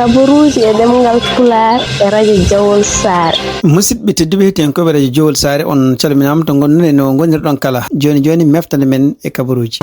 kaburuji e demgal Pulaar e radio Jawol Saare. Musidɓe tedduɓe heten koɓe radio Jawol Saare on calminama to gonɗon no gonirɗon kala joni meftande men e kabaruji.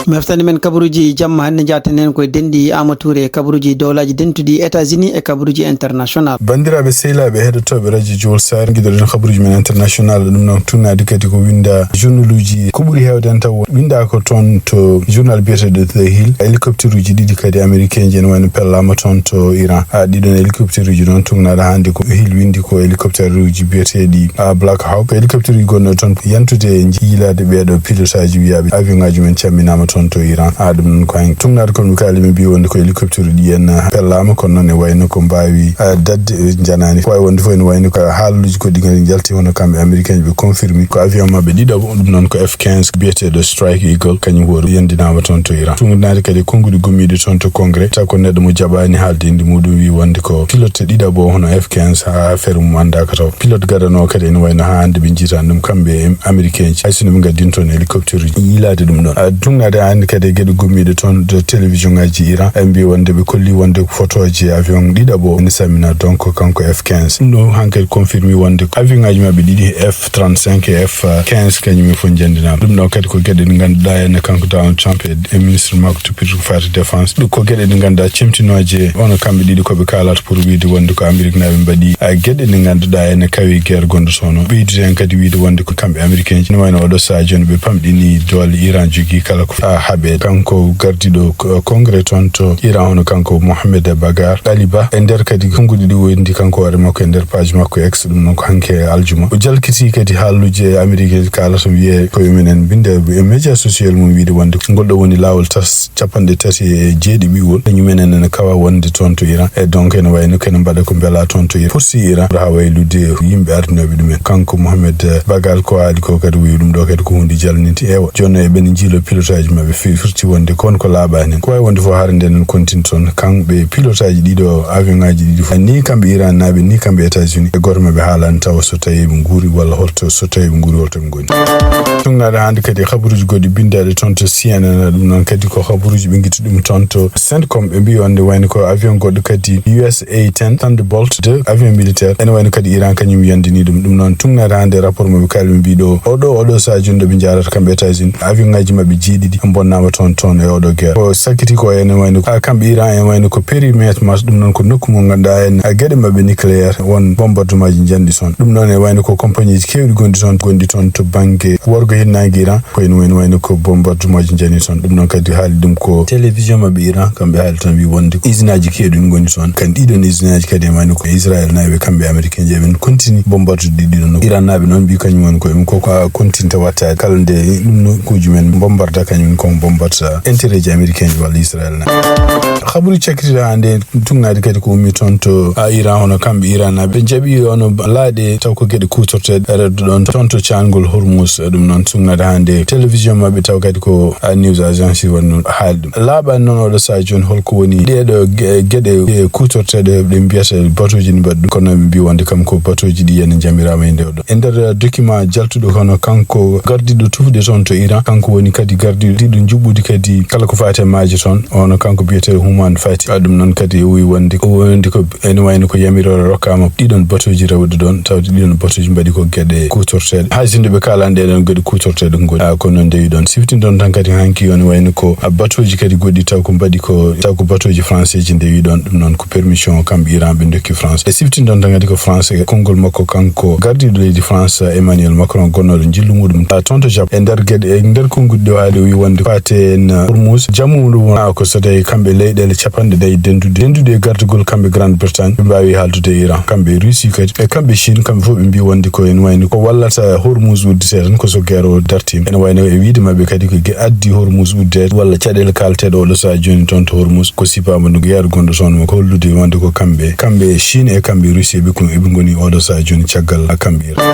Meftande men kabaruji jamma hande jaatanen koye denɗi Amatoure e kabaruji dowlaji dentuɗi États-Unis e kabaruji international. Bandiraɓe sehilaɓe heɗotoɓe radio Jawol Saare guiɗoɗen kabaruji men international ɗum noon tunnade kadi ko winda journal uji ko ɓuuri hewden taw winda ko toon to journal biyeteɗo The Hill hélicoptère uji ɗiɗi kadi américain ji ne wayno pellama toon to Iran ɗiɗon hélicoptère uji ɗon tugnade hande ko Hill windi ko hélicoptère uji biyeteɗi Black Hawk hélicoptère uji gonno toon yantude yiilade ɓeɗo pilotage wiyaɓe avion ngaji men camminama toon to Iran ɗum noon ko hen tugnade kono kali min mbi wonde ko hélicoptère uji en pellama kono noon e wayno ko mbawi dadde janani wawi wonde fof ne wayno ko haaluji goɗɗi kadi jalti hono kamɓe américain ɓe confirmi ko avion mabɓe ɗiɗo ɗum noon ko F-15 biyeteɗo Strike Eagle kañum woni yandinama toon to Iran tugnade kadi konguɗi gommiɗi toon to congrès taw ko neɗɗo mo jaɓani haalde indi muɗum wi wonde ko pilote ɗiɗaɓo hono F-15 ha affaire mum andaka taw pilote gadano kadi ene wayno ha hande ɓe jiitan ɗum kamɓe américain ji haysono ɓe gaddin toon hélicoptère uji yiilade ɗum ɗon tugnade hande kadi e gueɗe gommiɗe toon de télévision ngaji Iran ɓe mbi wonde ɓe kolli wonde photoji avion ɗiɗaɓo ne samina donc kanko F-15 ɗum ɗo hankkadi confirmi wonde avion ngaji mabɓe ɗiɗi F-35 e F-15 kañum fof jandinama ɗum ɗo kadi ko gueɗe ɗe ganduɗa henne kanko Donald Trump e ministre makko toppitiko fati défense ɗum ko gueɗe ɗe ganduɗa cemtinoje ono kamɓe ɗiɗi koɓe kalata pour wiide wonde ko Amérique naɓe mbaɗi gueɗe ɗe ganduɗa henne kawi guerre gonɗo toon ɓeydide hen kadi wiide wonde ko kamɓe américain ji ne wayno oɗo saaha joni ɓe pamɗini doole Iran jogui kala ko haaɓe kanko gardiɗo congrès toon to Iran hono kanko Mohamed Bagar Aliba e nder kadi konguɗi ɗi wondi kanko hoore makko e nder page makko ex ɗum noon ko hanke aljuma o jalkiti kadi haaluje américain kalata wiye koye minen binde e média social mum wiide wonde golɗo woni lawol capanɗe tati e jeeɗiɓiwol kañumenen ene kawa wonde toon to Iran e donc ene wayno kene mbaɗa ko beela toon to Iran poursi Iran ha waylude yimɓe ardinoɓe ɗumen kanko Mohamed Bagal ko haali ko kadi wi ɗum ɗo kadi ko hunde jalninti ewa joni e ɓen jiilo pilotage mabɓe firti wonde kon ko laaɓani ko wawi wonde fof haare nde nen continue toon kamɓe pilotage ɗiɗo avion ngaji ɗiɗi fof ni kamɓe Iran naɓe ni kamɓe États-Unis e goto mabɓe haalani tawa so tawi ɓe guuri walla holto so tawi ɓe guuri holto ɓe goni tugnade hande kadi habaruji goɗɗi bindaɗe toon to CNN ɗum noon kadi ko habaruji ɓe guitti ɗum toon to CENTCOM ɓe mbi wonde wayno ko avion goɗɗo kadi USA-10 Thunderbolt 2 avion militaire ene wayno kadi Iran kañum yandini ɗum noon tugnade hande rapport mabɓe kalɓe mbi ɗo oɗo saaha joni ɗo ɓe jarata kamɓe États-Unis avion ngaji mabɓe jeeɗiɗi bonnama toon e oɗo guerre ko sakkiti ko ene wayno kamɓe Iran en wayno ko périmètre mas ɗum noon ko nokku mo ganduɗa en gueɗe mabɓe nucléaire won bombardement ji jandi toon ɗum noon e wayno ko compagnie ji kewɗi gondi toon to banggue worgo hinnangue Iran ko ene wayno ko bombardement ji jani toon ɗum noon kadi haali ɗum ko télévision mabɓe Iran kamɓe haali toon wi wonde usine aji kewɗi goni toon kan ɗiɗon usine aji kadi e wayno ko Israël naɓe kamɓe américain ji eɓen continue bombardude ɗiɗon Iran naɓe noon mbi kañum woni koyeɓen koko continue wattade kala nde ɗum nokkuji men bombarda kañum kon bombarda intérêt ji américain ji walla Israël na habaru cakkitiɗa hande tugnade kadi ko ummi toon to Iran hono kamɓe Iran naɓe ɓe jaaɓi ono laaɗe taw ko gueɗe kutorteɗe reddo ɗon toon to cangol Hormuz ɗum noon tugnade hande télévision mabɓe taw kadi ko news agence wonno haali ɗum laaɓani noon oɗo saaha joni holko woni ɗeɗo gueɗe kutorteɗe ɗe mbiyata batuji ni mbaɗɗum kono ɓe mbi wonde kam ko batuji ɗi ene jamirama e ndew ɗo e nder document jaltuɗo hono kanko gardiɗo tufde toon to Iran kanko woni kadi gardiɗo juɓɓudi kadi kala ko fate maaje toon ono kanko biyete human fati ɗum noon kadi wi wonde ko ene wayno ko yamirore rokkama ɗiɗon batuji rewde ɗon tawde ɗiɗon batuji mbaɗi ko gueɗe kutorteɗe hay sinde ɓe kalani ɗeɗon gueɗe kutorteɗe goni ko noon ndewi ɗon siftindon tan kadi hanki ene wayno ko batuji kadi goɗɗi taw ko mbaɗi taw ko batuji français ji ndewi ɗon ɗum noon ko permission kamɓe Iran ɓe dokki France e siftindon tan kadi ko français konngol makko kanko gardiɗo leydi France Emmanuel Macron gonnoɗo jillu muɗum toon to Japan e nder gueɗe e nder konguɗi ɗo haali wi wonde fate en Hormuz jammu ɗum ko so tawi kamɓe leyɗele capanɗe ɗe dendude gardugol kamɓe Grande Bretagne ɓe mbawi haaldude Iran kamɓe Russie kadi e kamɓe Chine kamɓe fof ɓe mbi wonde ko en wayno ko wallata Hormuz uddete tan ko so guerre o dartima ene wayno e wiide mabɓe kadi ko addi Hormuz uddede walla caɗele kalteɗe oɗo saaha joni toon to Hormuz ko sipama no guerre gonɗo toon mo ko hollude wonde ko kamɓe Chine e kamɓe Russie eɓe goni oɗo saaha joni caggal kamɓe Iran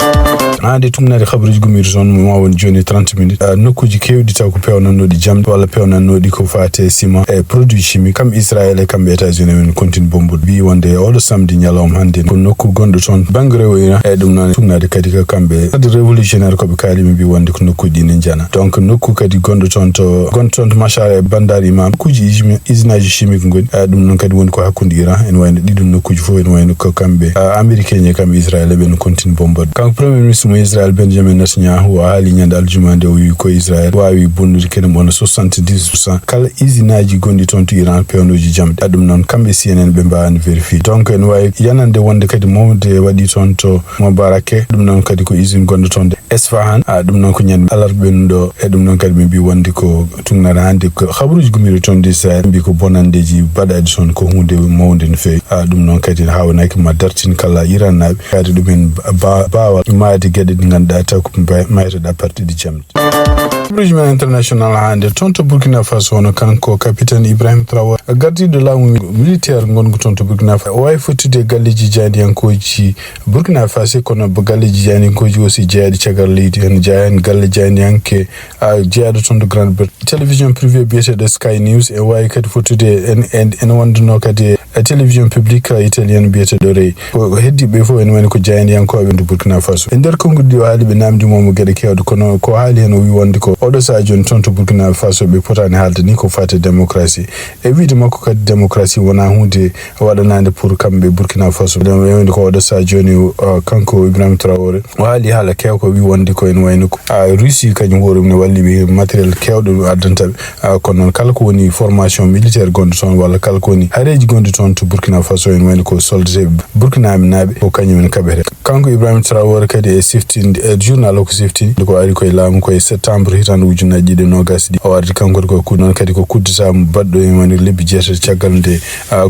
hande tugnade habaruji gumiri toon ma won joni 30 minutes nokkuji kewɗi taw ko pewnannoɗi jamde walla pewnannoɗi ko fate ciment e produit chimique kamɓe Israël e kamɓe États-Unis men continue bombude wi wonde oɗo samedi ñalawma hande ko nokku gonɗo toon banggue rewo Iran e ɗum noon tugnade kadi ko kamɓe kadi révolutionnaire koɓe kaali ɓe mbi wonde ko nokkuji ɗi ne jana donc nokku kadi gonɗo toon to machar e bandar imam nokkuji usine aji chimique goni ɗum noon kadi woni ko hakkunde Iran en wayno ɗiɗum nokkuji fof en wayno ko kamɓe américain kamɓe Israël ɓe no continue bombade kanko premier ministre mo Israël Benjamin Netanyahu o haali ñande aljuma nde o wi ko Israël wawi bonnude kene mona 70% kala usinaji gonɗi toon to Iran pewnoji jamɗe ɗum noon kamɓe CNN ɓe mbawani vérifié donc en wawi yanande wonde kadi mawde waɗi toon to Mobarake ɗum noon kadi ko usine gonɗo toon de Esfahan ɗum noon ko ñande alarba ɓennuɗo e ɗum noon kadi ɓe mbi wonde ko tugnare hande ko habaruji gumiri toon de Israël mbi ko bonandeji baɗaɗi toon ko hunde mawde no fewi ɗum noon kadi hawanaki ma dartin kala Iran naɓe kadi ɗumen bawa maade gueɗe ɗi ganduɗa taw ko maytoɗa parti ɗi jamɗe Bridgman International hande toon to Burkina Faso hono kanko capitaine Ibrahim Traoré gardiɗo laamu militaire gongo toon to Burkina Faso o wawi fottude galleji jaydiyankoji Burkina Faso kono galleji jaydiyankoji aussi jeeyaɗi caggal leydi hen jeeyan galle jaydiyanke jeeyaɗo toon to Grande Bretagne télévision privé biyeteɗo Sky News e wawi kadi fottude en wonduno kadi télévision publique italienne biyeteɗo Rey ko heddiɓe fof en woni ko jaydiyankoɓe to Burkina Faso e nder konngudi o haali ɓe namdimomo gueɗe kewɗe kono ko haali hen o wi wonde ko oɗo sa joni toon to Burkina Faso ɓe potani haalde ni ko fate démocratie e wiide makko kadi démocratie wona hunde waɗanade pour kamɓe Burkina Faso wonde ko oɗo sa joni kanko Ibrahim Traoré o haali haala kewko wi wonde ko en wayno ko Russie kañum hoore mum ne walliɓe matériel kewɗo addantaɓe kono noon kala ko woni formation militaire gonɗo toon walla kala ko woni haareji gonɗi toon to Burkina Faso en wayno ko soldate Burkinaɓe naɓe ko kañumen kaɓete kanko Ibrahim Traoré kadi e siftinde e journal o ko siftini ko ari koye laamu koye septembre hitande ujunaji ɗiɗi nogas ɗi o ardi kanko ko noon kadi ko kudditama baɗɗo en woni lebbi jeetati caggal nde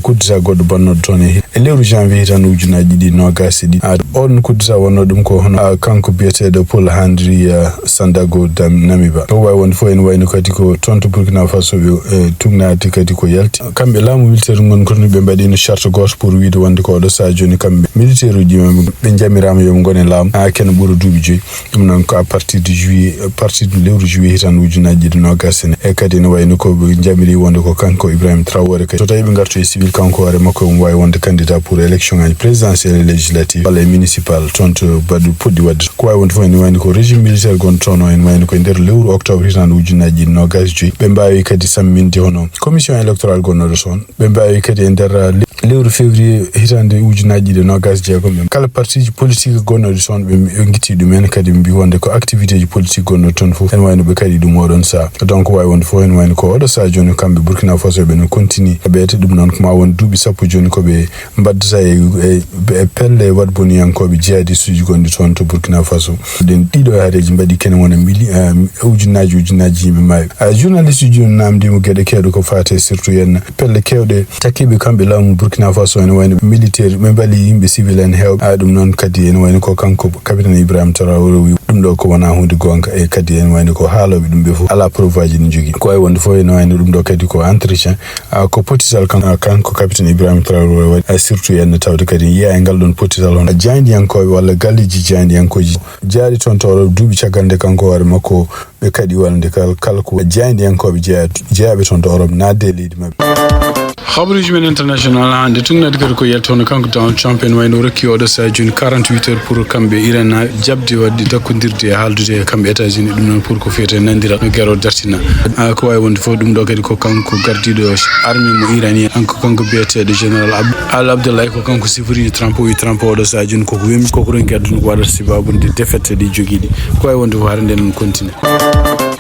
kuddita goɗɗo bannoɗo toon e lewru janvier hitande ujunaji ɗiɗi nogas ɗi on kuddita wonno ɗum ko hono kanko biyeteɗo Paul Henri Sandago Namiba o wawi wonde fof en wayno kadi ko toon to Burkina Faso ɓe tugnade kadi ko yalti kamɓe laamu militaire gon kono ɓe mbaɗino charte goto pour wiide wonde ko oɗo sa joni kamɓe militaire uji ɓe jamirama yoɓe gone laamu kene ɓuura duuɓi joyyi ɗum noon ko à partir de juillet partir de lewru juillet hitande ujunaji ɗiɗi nogas e kadi ne wayno ko ɓe jamiri wonde ko kanko Ibrahim Traoré kadi so tawi ɓe garto e civil kanko hoore makko omo wawi wonde candidat pour élection ngaji présidentielle et législative walla e municipal toon to baɗɗo puɗɗi wadde ko wawi wonde fof ene wayno ko régime militaire gonɗo toon o en wayno koye nder lewru octobre hitande ujunaji ɗiɗi nogas joyyi ɓe mbawi kadi samminde hono commission électorale gonnoɗo toon ɓe mbawi kadi e nder lewru février hitande ujunaji ɗiɗi nogas jeegom ɓe kala parti politique gonnoɗo toon ɓe guitti ɗumen kadi ɓe mbi wonde ko activité ji politique gonnoɗo toon fof en wayno ɓe kadi ɗum oɗon saa donc wawi wonde fof en wayno ko oɗo saa joni kamɓe Burkina Faso ɓe no continue ɓeyde ɗum noon koma won duuɓi sappo joni koɓe mbaddata e pelle wadboniyankoɓe jihadiste gonɗi toon to Burkina Faso ɗen ɗiɗo haareji mbaɗi kene wona ujunaji yimɓe maayi journaliste ji joni namdimo gueɗe kewɗe ko fate surtout henna pelle kewɗe takkiɓe kamɓe laamu Burkina Faso ene wayno militaire ɓe mbaali yimɓe civil en hewɓe ɗum noon kadi ene wayno ko kanko capitaine Ibrahim Traoré wi ɗum ɗo ko wona hunde gonga e kadi en wayno ko haaloɓe ɗum ɓe fof ala preuve aji ne jogui ko wawi wonde fof ene wayno ɗum ɗo kadi ko entretien ko potital kanko capitaine Ibrahim Traoré waɗi surtout henna tawde kadi yiya e ngal ɗon potital hono jaydiyankoɓe walla galleji jaydiyankoji jaaɗi toon to duuɓi caggal nde kanko hoore makko ɓe kadi walde kala ko jaydiyankoɓe jeeyaɓe toon to Europe nadde e leydi mabɓe habaruji men international hande tugnade kadi ko yaltono kanko Donald Trump en wayno rokki oɗo sa joni 48 heures pour kamɓe Iran naɓe jabde wadde dakkodirde e haaldude kamɓe États-Unis ɗum noon pour ko fiyete nandira no guerre o dartina ko wawi wonde fof ɗum ɗo kadi ko kanko gardiɗo armée mo iranien kanko biyeteɗo général Al Abdoulaye ko kanko siforini Trump o wi Trump oɗo sa joni koko wemi koko ronki adduno ko waɗata sibabude défaite ɗi joguiɗi ko wawi wonde fof hara nden continue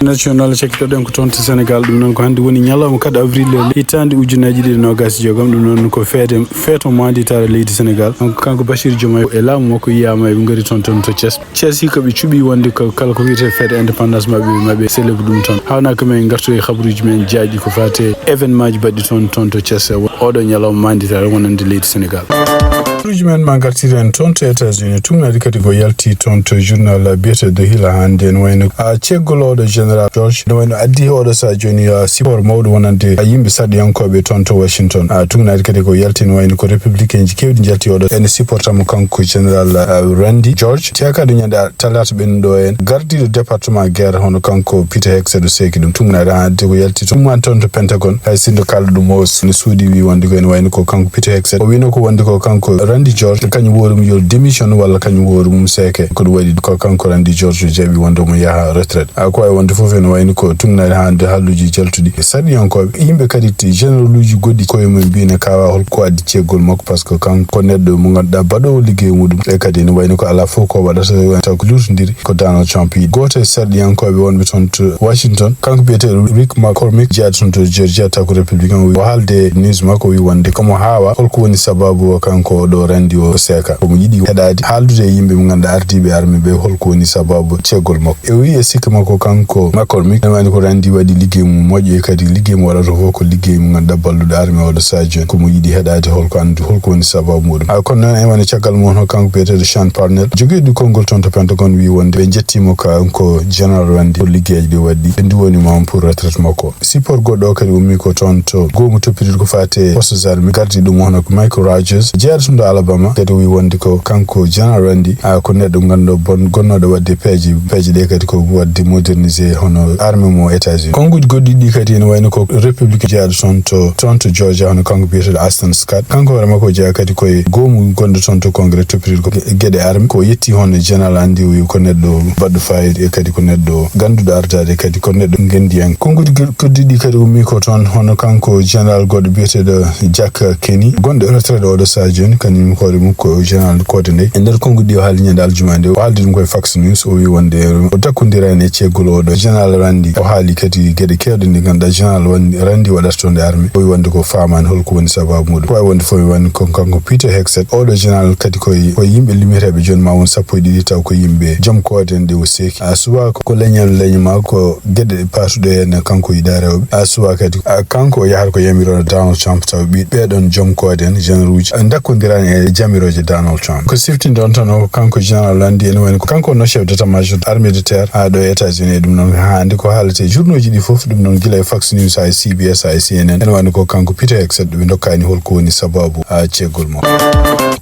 national cekkitoɗen ko toon to Sénégal ɗum noon ko hannde woni ñalawma 4 avril hitande ujunaji ɗiɗi nogas jeegom ɗum noon ko feeto manditare leydi Sénégal kanko Bachir Diomaye e laamu makko yiyama eɓe gaari toon to Thiès hikka ɓe cuuɓi wonde ko kala ko wiyete feede indépendance mabɓe célèbre ɗum toon hawnaka men gartu e habaruji men jaaƴi ko fate événement ji baɗɗi toon to Thiès oɗo ñalawma manditare wonande leydi Sénégal habaruji men ma gartiren toon to États-Unis tumnade kadi ko yalti toon to journal biyeteɗo Hila hande en wayno ceggoloɗo général George ne wayno addi oɗo sa joni sipor mawɗo wonande yimɓe saɗiyankoɓe toon to Washington tugnade kadi ko yalti ne wayno ko républicain ji kewɗi jalti oɗo ene supportamo kanko général Randy George tiyakade ñande talata ɓennuɗo en gardiɗo département guerre hono kanko Peter Hegseth seki ɗum tugnade hande ko yalti tumman toon to Pentagon hay sindo kala ɗum o ne suuɗi wi wonde ko ene wayno ko kanko Peter Hegseth o wino ko wonde ko kanko Randy George kanyu worum yo démission wala kanyu worum seke ko wadi ko kanko Randy George jabi wonde mo yaha retraite ko ay wonde fofen wayni ko tungna hande halluji jaltudi sadi yanko yimbe kaditi general luji goddi ko yum biina kawa hol ko addi cegol makko parce que kanko neddo mo gadda bado liggey mudum e kadi ni wayni ko ala fo ko wadata taw ko lutondiri ko Donald Trump goto sadi yanko be wonbe ton to Washington kanko biete Rick McCormick jaadton to Georgia ta ko republican wi halde news mako wi wonde komo hawa holko woni sababu kanko do Randy o seka ko mo yidi hedade haldude yimbe mo ganda ardibe arme be holko woni sababu cegol makko e wi e sikka makko kanko McCormick wani ko Randy wadi liggey mum moƴƴo kadi liggey mo wala to ko liggey mo ganda ballude arme o do sadio ko mo yidi hedade holko andu holko woni sababu mudum kono non e wani caggal mon ho kanko biete Sean Parnell jogiidu kongol ton to Pentagon wi wonde be jettimo kanko General Randy liggey di waddi ndi woni mom pour retraite makko sipor goddo kadi ummi ko ton to gomu toppiri ko fate postes arme gardi dum hono ko Michael Rogers jeertundo Alabama kadi wi wonde ko kanko General Randy ko neddo gando bon gonnodo wadde peji de kadi ko wadde moderniser hono arme mo États-Unis konguji goddi di kadi en wayno ko Republican jaarton to Georgia hono kanko biete Aston Scott kanko wara mako jaa kadi koy gomu gondo ton to congress toppiri ko gede arme ko yetti hono General Randy wi ko neddo baddo fayid e kadi ko neddo gandudo ardade kadi ko neddo ngendi konguji goddi di kadi ummi ko ton hono kanko General goddo biete Jack Kenny gondo retraite o do sajoni kanim hore mum ko General Coordinator e nder konguji o haali nyande aljumande o haaldi dum koy Fox News o wi wonde o takkondira ne cegol o do General Randy o haali kadi gede kewde ndi ganda General Randy wadartonde arme o wi wonde ko faman holko woni sababu mudum ko wonde fo woni ko kanko Peter Hegseth o do General kadi ko yimbe limirebe joni ma won sappo didi taw ko yimbe jom koden de o seki asuwa ko lenyama ko gede pasude en kanko idare o asuwa kadi kanko yahar ko yamiro Donald Trump taw bi bedon jom koden General Ruj ndakondirani e jamiroje Donald Trump ko siftin don tan kanko General Randy en woni kanko no chef d'état-major armée de terre do États-Unis dum non hande ko haalete journaux di fof dum non gila Fox News ay CBS ay CNN en woni ko kanko Peter Hegseth be dokkani holko woni sababu cegol mo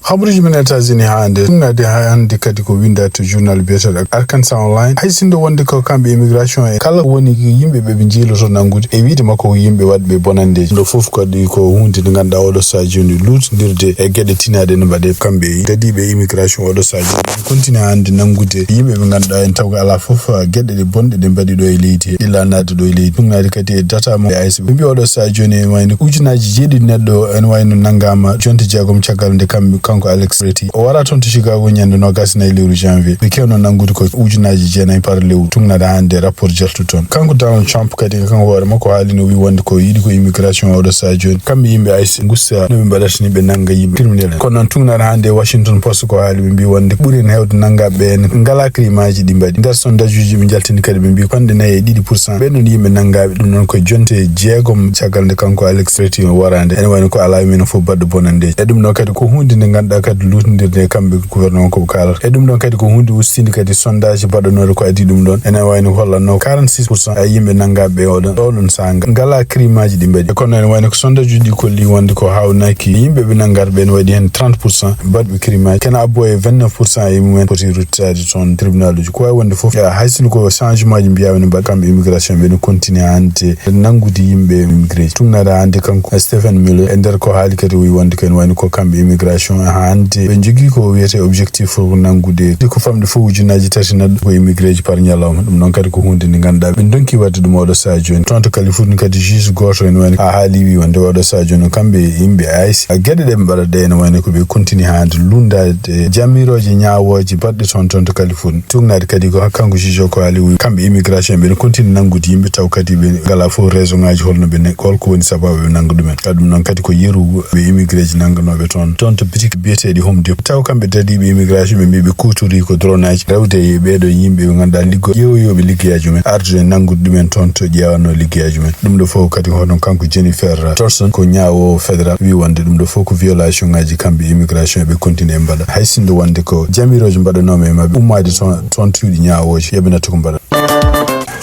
habruji men États-Unis hande ngade hande kadi ko winda to journal biete Arkansas Online hay sindo wonde ko kambe immigration e kala woni yimbe be jiiloto nangude e wiide makko yimbe wadbe bonande do fof ko di ko hunde de ganda o do sajoni lutndirde e gede tinade no bade kambe dadibe immigration o do sajoni continue hande nangude yimbe be ganda en tawga ala fof gede de bonde de mbadi do e leydi illa naade do e leydi ngari kadi data mo IC be o do sajoni wayno ujunaji jeedi neddo en wayno nangama jonte jagom ciagal de kambe kanko Alex Reti o wara ton to Chicago nyande no gasna lewru janvier be kewno nangude ko ujunaji jeenay par lew tungnada hande rapport jaltu ton kanko Donald Trump kadi kanko wara mako halino wi wonde ko yidi ko immigration o do sajoni kambe yimbe IC gussa no be badatni be nanga yimbe criminel kono non tungnada hande Washington Post ko haali be wonde buri en hewde nangabe en ngala climaji di mbadi der sondage uji be jaltini kadi be mbi pande nayi 2% be non yimbe nangabe dum non ko jonte jeegom ciagal de kanko Alex Reti o warande en wayno ko ala men fo baddo bonande e dum non kadi ko hunde de ganda kadi lutndirde kambe gouvernement ko kala e dum non kadi ko hunde ustinde kadi sondage badonore ko adi dum don en wayno hollanno 46% ay yimbe nangabe o don sanga ngala climaji di mbadi kono en wayno ko sondage uji ko li wonde ko hawnaki yimbe be nangarbe en wadi hen 30% badbe climaji kana aboye 29% e mumen poti ruttade ton tribunal uji ko wonde fof ya haysino ko changement ji biyawen no kambe immigration be no continue ante nangudi yimbe immigration tunada ante kanko Stephen Miller e der ko haali kadi wi wonde ken wayno ko kambe immigration ante be jogi ko wiyete objectif for nangude ko famde fo ujunaji tati nad ko immigration par nyalawma dum non kadi ko hunde ni ganda be donki wadde dum odo sadio en tonto California kadi juge goto en wayno haali wi wonde odo sadio no kambe yimbe aysi gede de mbara de en wayno ko be continue hande lundade jamiroje nyaawoji badde tonto California tungnade kadi ko kanko juge ko haali wi kambe immigration be continue nangude yimbe taw kadi be gala fo raison ngaji holno be ne kolko woni sababu be nangudum dum non kadi ko yeru be immigration nanganobe tonto bitik bietedi home dep taw kambe dadi be immigration be kuturi ko dronaji rawde be do yimbe be ganda liggo yobe liggeyaji men arde nangude men tonto jeewano liggeyaji men dum do fo kadi hono kanko Jennifer Torson ko nyaawo federal wi wonde dum do fo ko violation ngaji kambe immigration be continue mbada haysindo wonde ko jamiroje mbada no me mabbe ummade ton tuudi nyaawoji yebina to ko mbada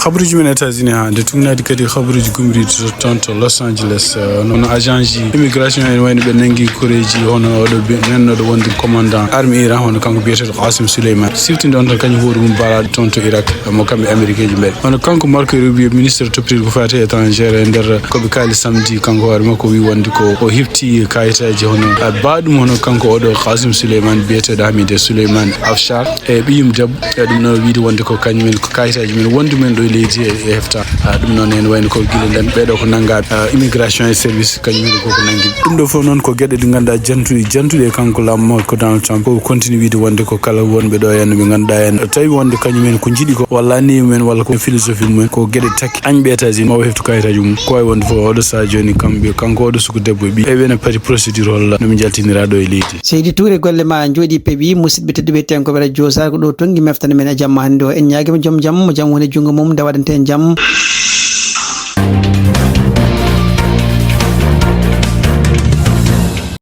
khabruji men États-Unis ha de tungnadi kadi khabruji gumri to Los Angeles non agent ji immigration en wayno be nangi koreji hono do nenno do wondi commandant army Iran hono kanko biyetedo Qasim Souleyman siftinde on tan kanyu hoore mum bala to Irak mo kambe américain ji mbede hono kanko Marco Rubio ministre toppitide ko fati étranger nder ko be kali samedi kanko war mako wi wondi ko o hifti kayitaji hono baadum hono kanko odo Qasim Souleyman biyetedo Hamide Souleyman Afshar e biyum deb dum no wiide wondi ko kanyumen ko kayitaji men wondi men do leydi e hefta dum non en wayno ko gile den beedo ko nanga immigration et service kanyumen ko nangi dum do fo non ko gede di ganda jantude kanko lammo ko Donald Trump ko continue wiide wonde ko kala wonbe do en be ganda en tawi wonde kanyumen ko jidi ko walla ni men walla ko philosophie men ko gede takki anbe États-Unis mo heftu kayitaji mum ko way wonde fo odo sa joni kambe kanko odo suku debbo bi e wena pati procedure holla no mi jaltinira do e leydi Seydi Touré golle ma jodi pebi musidbe tedbe ten ko bera josa ko do tongi meftane men e jamma hande o en nyaagi mo jam woni jungo mum dawadante jam